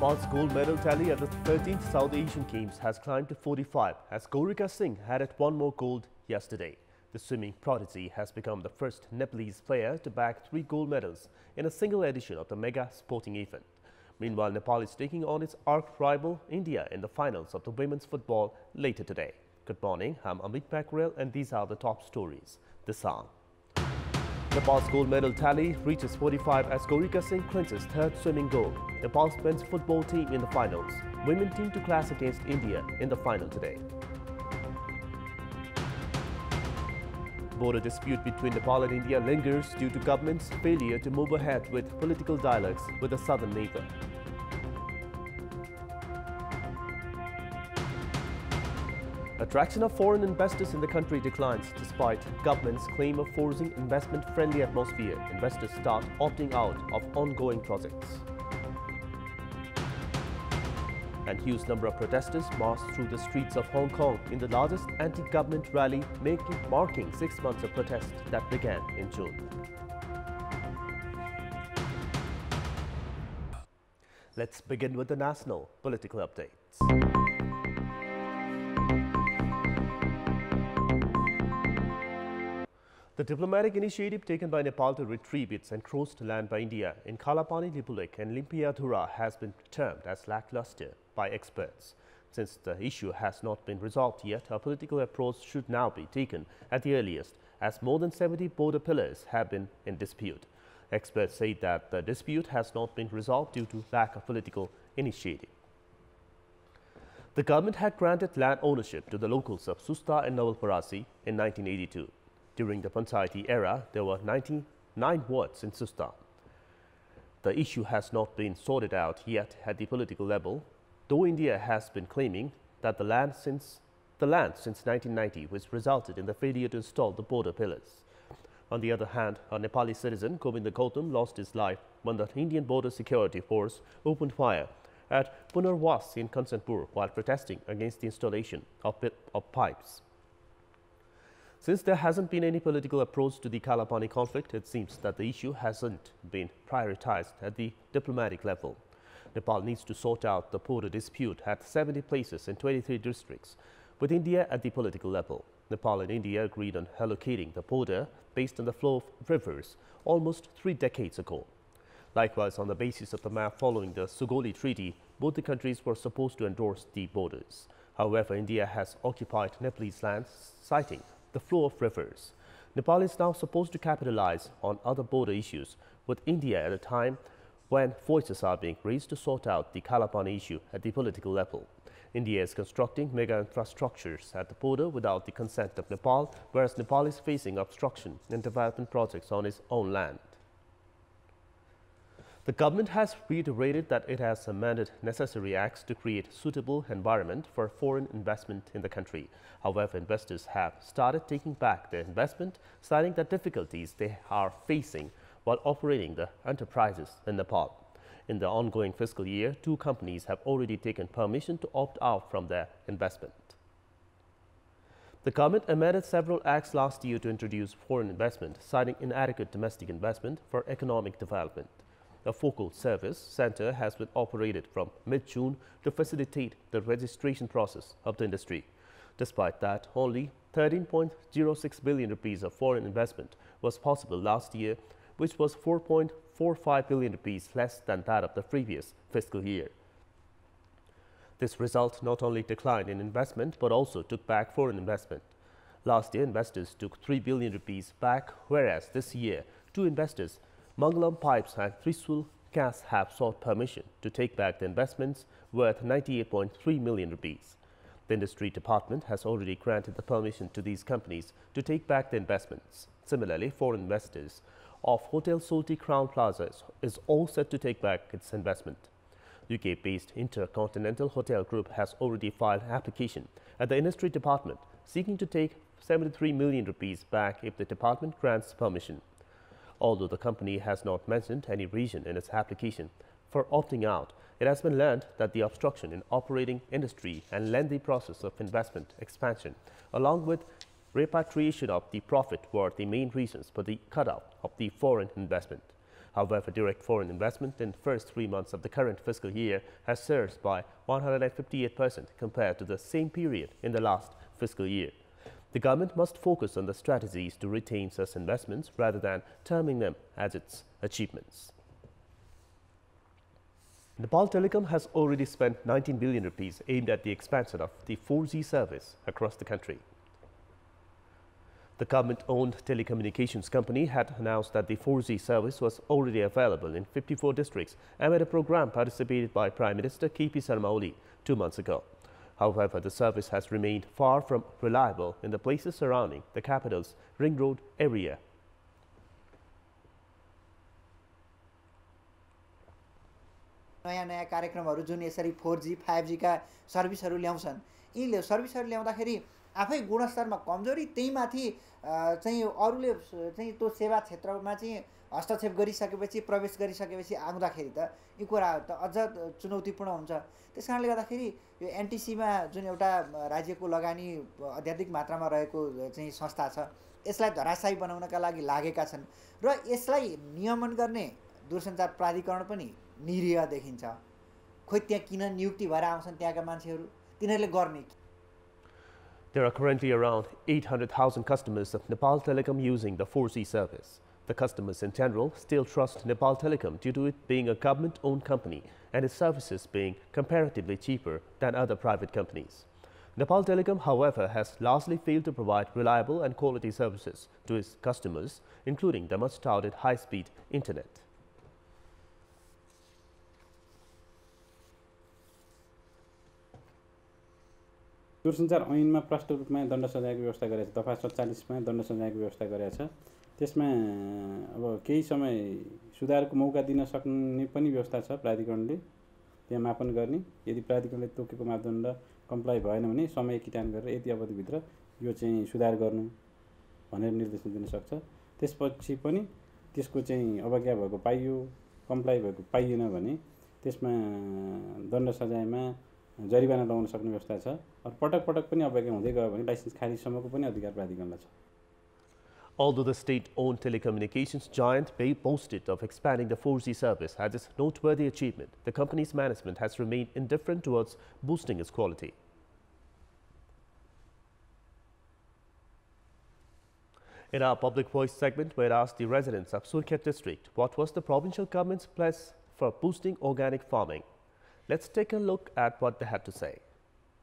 Nepal's gold medal tally at the 13th South Asian Games has climbed to 45 as Gaurika Singh added one more gold yesterday. The swimming prodigy has become the first Nepalese player to bag 3 gold medals in a single edition of the mega sporting event. Meanwhile, Nepal is taking on its arch-rival India in the finals of the women's football later today. Good morning, I'm Amit Pakrel and these are the top stories this hour. Nepal's gold medal tally reaches 45 as Gaurika Singh clinches third swimming gold. Nepal's men's football team in the finals. Women team to clash against India in the final today. Border dispute between Nepal and India lingers due to government's failure to move ahead with political dialogues with a southern neighbor. Attraction of foreign investors in the country declines despite government's claim of forcing investment-friendly atmosphere. Investors start opting out of ongoing projects. And huge number of protesters marched through the streets of Hong Kong in the largest anti-government rally marking 6 months of protest that began in June. Let's begin with the national political updates. The diplomatic initiative taken by Nepal to retrieve its encroached land by India in Kalapani, Lipulek and Limpiadhura has been termed as lackluster by experts. Since the issue has not been resolved yet, a political approach should now be taken at the earliest, as more than 70 border pillars have been in dispute. Experts say that the dispute has not been resolved due to lack of political initiative. The government had granted land ownership to the locals of Susta and Nawalparasi in 1982. During the Panchayati era, there were 99 wards in Susta. The issue has not been sorted out yet at the political level, though India has been claiming that the land since 1990 was resulted in the failure to install the border pillars. On the other hand, a Nepali citizen, Govinda Gautam, lost his life when the Indian Border Security Force opened fire at Punarwas in Kantipur while protesting against the installation of pipes. Since there hasn't been any political approach to the Kalapani conflict, it seems that the issue hasn't been prioritized at the diplomatic level. Nepal needs to sort out the border dispute at 70 places in 23 districts, with India at the political level. Nepal and India agreed on allocating the border based on the flow of rivers almost 3 decades ago. Likewise, on the basis of the map following the Sugoli Treaty, both the countries were supposed to endorse the borders. However, India has occupied Nepalese lands, citing the flow of rivers. Nepal is now supposed to capitalize on other border issues with India at a time when voices are being raised to sort out the Kalapani issue at the political level. India is constructing mega infrastructures at the border without the consent of Nepal, whereas Nepal is facing obstruction in development projects on its own land. The government has reiterated that it has amended necessary acts to create suitable environment for foreign investment in the country. However, investors have started taking back their investment, citing the difficulties they are facing while operating the enterprises in Nepal. In the ongoing fiscal year, 2 companies have already taken permission to opt out from their investment. The government amended several acts last year to introduce foreign investment, citing inadequate domestic investment for economic development. A focal service center has been operated from mid-June to facilitate the registration process of the industry. Despite that, only 13.06 billion rupees of foreign investment was possible last year, which was 4.45 billion rupees less than that of the previous fiscal year. This result not only declined in investment but also took back foreign investment. Last year, investors took 3 billion rupees back, whereas this year, 2 investors, Mangalam Pipes and Trisul Gas, have sought permission to take back the investments worth 98.3 million rupees. The industry department has already granted the permission to these companies to take back the investments. Similarly, foreign investors of Hotel Solti Crown Plaza is all set to take back its investment. UK-based Intercontinental Hotel Group has already filed an application at the industry department seeking to take 73 million rupees back if the department grants permission. Although the company has not mentioned any reason in its application for opting out, it has been learned that the obstruction in operating industry and lengthy process of investment expansion, along with repatriation of the profit, were the main reasons for the cutout of the foreign investment. However, direct foreign investment in the first 3 months of the current fiscal year has surged by 158% compared to the same period in the last fiscal year. The government must focus on the strategies to retain such investments rather than terming them as its achievements. Nepal Telecom has already spent 19 billion rupees aimed at the expansion of the 4G service across the country. The government-owned telecommunications company had announced that the 4G service was already available in 54 districts amid a program participated by Prime Minister KP Sharma Oli 2 months ago. However, the service has remained far from reliable in the places surrounding the capital's Ring Road area. नयाँ कार्यक्रमहरू जुन यसरी 4G 5G का सर्भिसहरू ल्याउँछन् यी सर्भिसहरू ल्याउँदाखेरि आफै गुणस्तरमा कमजोरी त्यही माथि चाहिँ अरूले चाहिँ त्यो सेवा क्षेत्रमा चाहिँ हस्तक्षेप गरिसकेपछि प्रवेश गरिसकेपछि आउँदाखेरि त यो कुराहरु त अझ चुनौतीपूर्ण हुन्छ। त्यसकारणले गर्दाखेरि यो एनटीसीमा जुन एउटा राज्यको लगानी अत्याधिक मात्रामा रहेको चाहिँ संस्था छ यसलाई धराशायी बनाउनका लागि लागेका छन् र यसलाई नियमन गर्ने दूरसञ्चार प्राधिकरण पनि निरीह देखिन्छ। खोइ त्यहाँ किन नियुक्ति भएर आउँछन् त्यहाँका मान्छेहरू तिनीहरूले गर्ने। There are currently around 800,000 customers of Nepal Telecom using the 4G service. The customers in general still trust Nepal Telecom due to it being a government-owned company and its services being comparatively cheaper than other private companies. Nepal Telecom, however, has largely failed to provide reliable and quality services to its customers, including the much-touted high-speed internet. दूरसञ्चार ऐनमा प्रष्ट रूपमा दण्ड सजायको व्यवस्था गरेछ। दफा 47 मा दण्ड सजायको व्यवस्था गरेछ। त्यसमा अब केही समय सुधारको मौका दिन सक्ने पनि व्यवस्था छ। प्राधिकरणले त्यहाँ मापन गर्ने, यदि प्राधिकरणले तोकेको मापदण्ड कम्प्लाई भएन भने समय किटान गरेर यति अवधिभित्र यो चाहिँ सुधार गर्नु भनेर निर्देशन दिन सक्छ। त्यसपछि पनि त्यसको चाहिँ अवज्ञा भएको पाइयो, कम्प्लाई भएको पाइएन भने त्यसमा दण्ड सजायमा जरिवाना लगाउन सक्ने व्यवस्था छ। र पटक पटक पनि अवज्ञा हुँदै गयो भने लाइसेन्स खारिजसम्मको पनि अधिकार प्राधिकरणलाई छ। Although the state-owned telecommunications giant boasted of expanding the 4G service as its noteworthy achievement, the company's management has remained indifferent towards boosting its quality. In our Public Voice segment, we asked the residents of Surkhet district what was the provincial government's pledge for boosting organic farming. Let's take a look at what they had to say.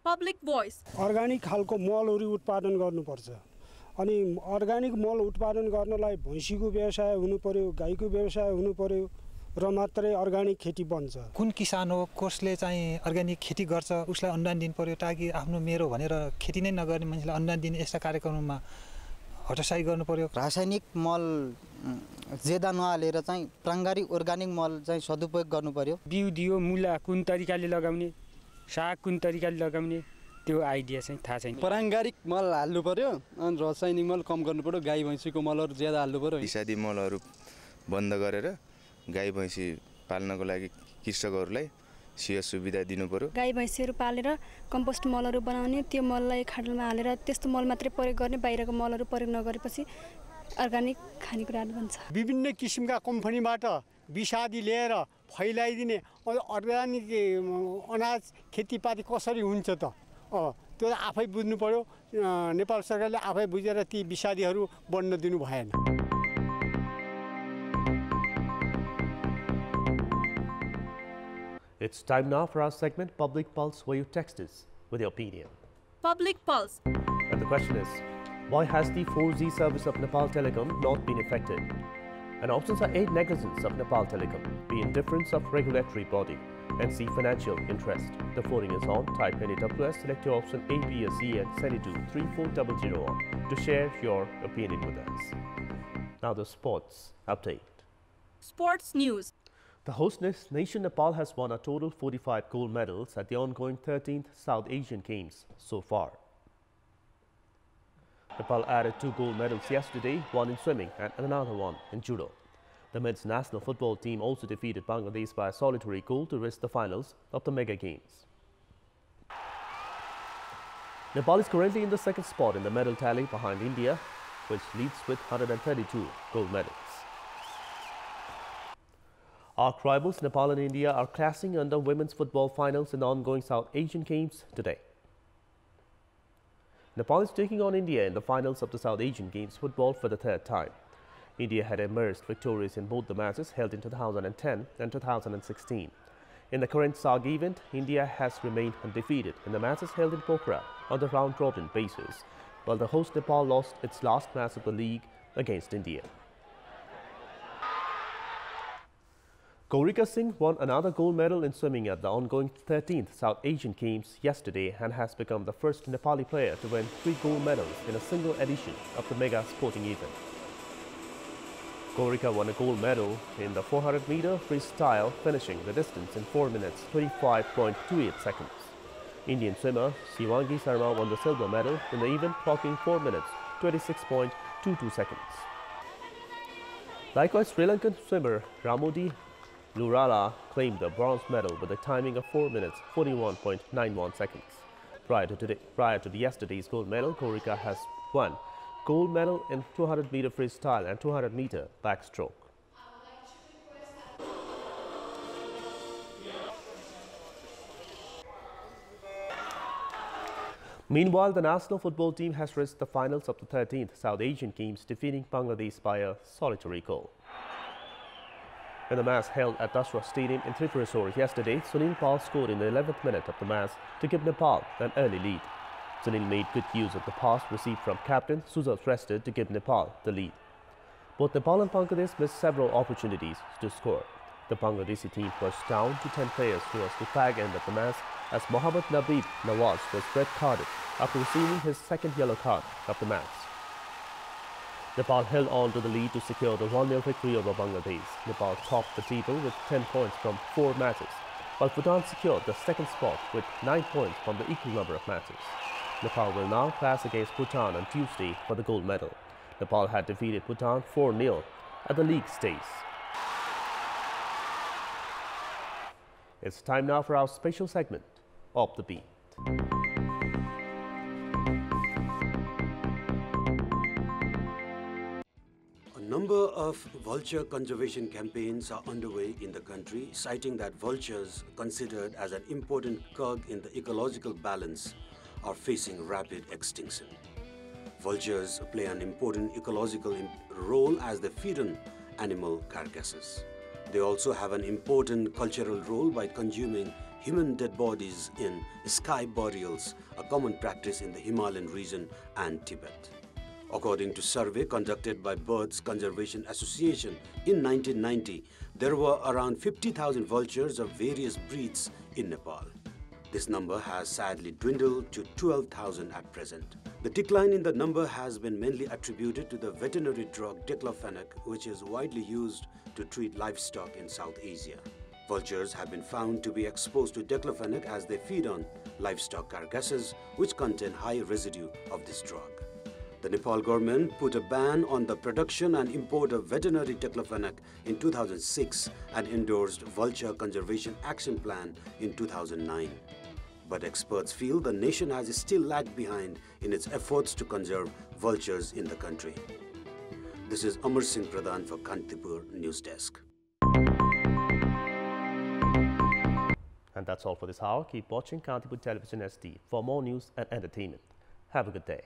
Public Voice. Organic खालको मलहरु उत्पादन गर्नुपर्छ। अनि organic मल उत्पादन गर्नलाई भैँसीको व्यवसाय हुनु पर्यो, गाईको व्यवसाय हुनु पर्यो र मात्रै अर्गानिक खेती बन्छ। कुन किसान हो कसले चाहिँ अर्गानिक खेती गर्छ उसलाई अनुदान दिन पर्यो ताकि आफ्नो मेरो भनेर खेती नै नगर्ने मान्छेलाई अनुदान दिने यस्ता कार्यक्रममा हटोसाई गर्नु पर्यो। रासायनिक मल ज्यादा नहालेर चाहिँ प्राङ्गारिक अर्गानिक मल चाहिँ सदुपयोग गर्नु पर्यो। बिउ दियो मूला कुन तरिकाले लगाउने, साग कुन तरिकाले लगाउने त्यो आइडिया चाहिँ थाहा छैन। प्राङ्गारिक मल हाल्नु पर्यो अनि रासायनिक मल कम गर्नु पर्यो। गाई भैँसीको मलहरु ज्यादा हाल्नु पर्यो। विषादी मलहरु बन्द गरेर गाई भैँसी पाल्नको लागि कृषकहरुलाई सियो सुविधा दिनु पर्यो। गाई भैँसीहरु पालेर कम्पोस्ट मलहरु बनाउने, त्यो मललाई खाडलमा हालेर त्यस्तो मल मात्रै प्रयोग गर्ने, बाहिरको मलहरु प्रयोग नगरेपछि अर्गानिक खानेकुराहरु बन्छ। विभिन्न किसिमका कम्पनीबाट विषादी ल्याएर फैलाइदिने अर्गानिक अनाज खेतीपाती कसरी हुन्छ त? त्यो आफै बुझ्नु पर्यो। नेपाल सरकारले आफै बुझेर ती विषादीहरु बन्न दिनु भएन। It's time now for our segment Public Pulse, where you text us with your opinion. Public Pulse. And the question is, why has the 4G service of Nepal Telecom not been effective? And options are A, negligence of Nepal Telecom, B, indifference of regulatory body, and C, financial interest. The voting is on. Type NAWS, select your option A, B, or C, and send it to 34001 to share your opinion with us. Now the sports update. Sports news. The host nation Nepal has won a total 45 gold medals at the ongoing 13th South Asian Games so far. Nepal added 2 gold medals yesterday, one in swimming and another one in judo. The men's national football team also defeated Bangladesh by a solitary goal to reach the finals of the Mega Games. Nepal is currently in the second spot in the medal tally behind India, which leads with 132 gold medals. Arch rivals Nepal and India are clashing under women's football finals in the ongoing South Asian Games today. Nepal is taking on India in the finals of the South Asian Games football for the third time. India had emerged victorious in both the matches held in 2010 and 2016. In the current SAG event, India has remained undefeated in the matches held in Pokhara on the round-robin basis, while the host Nepal lost its last match of the league against India. Gaurika Singh won another gold medal in swimming at the ongoing 13th South Asian Games yesterday and has become the first Nepali player to win 3 gold medals in a single edition of the mega sporting event. Gaurika won a gold medal in the 400-meter freestyle, finishing the distance in 4 minutes 25.28 seconds. Indian swimmer Shivangi Sharma won the silver medal in the event, clocking 4 minutes 26.22 seconds. Likewise, Sri Lankan swimmer Ramodi Lurala claimed the bronze medal with a timing of 4 minutes 41.91 seconds. Prior to yesterday's gold medal, Gaurika has won gold medal in 200-meter freestyle and 200-meter backstroke. Meanwhile, the national football team has reached the finals of the 13th South Asian Games, defeating Bangladesh by a solitary goal. In the match held at Dasra Stadium in Tripurasur yesterday, Sunil Pal scored in the 11th minute of the match to give Nepal an early lead. Sunil made good use of the pass received from captain Sujal Shrestha to give Nepal the lead. Both Nepal and Bangladesh missed several opportunities to score. The Bangladeshi team was down to 10 players towards the fag end of the match as Mohammad Nabib Nawaz was red-carded after receiving his second yellow card of the match. Nepal held on to the lead to secure the 1-0 victory over Bangladesh. Nepal topped the table with 10 points from 4 matches, while Bhutan secured the second spot with 9 points from the equal number of matches. Nepal will now clash against Bhutan on Tuesday for the gold medal. Nepal had defeated Bhutan 4-0 at the league stage. It's time now for our special segment, Off the Beat. A number of vulture conservation campaigns are underway in the country, citing that vultures, considered as an important cog in the ecological balance, are facing rapid extinction. Vultures play an important ecological role as they feed on animal carcasses. They also have an important cultural role by consuming human dead bodies in sky burials, a common practice in the Himalayan region and Tibet. According to a survey conducted by Birds Conservation Association in 1990, there were around 50,000 vultures of various breeds in Nepal. This number has sadly dwindled to 12,000 at present. The decline in the number has been mainly attributed to the veterinary drug diclofenac, which is widely used to treat livestock in South Asia. Vultures have been found to be exposed to diclofenac as they feed on livestock carcasses, which contain high residue of this drug. The Nepal government put a ban on the production and import of veterinary diclofenac in 2006 and endorsed Vulture Conservation Action Plan in 2009. But experts feel the nation has still lagged behind in its efforts to conserve vultures in the country. This is Amar Singh Pradhan for Kantipur News Desk. And that's all for this hour. Keep watching Kantipur Television SD for more news and entertainment. Have a good day.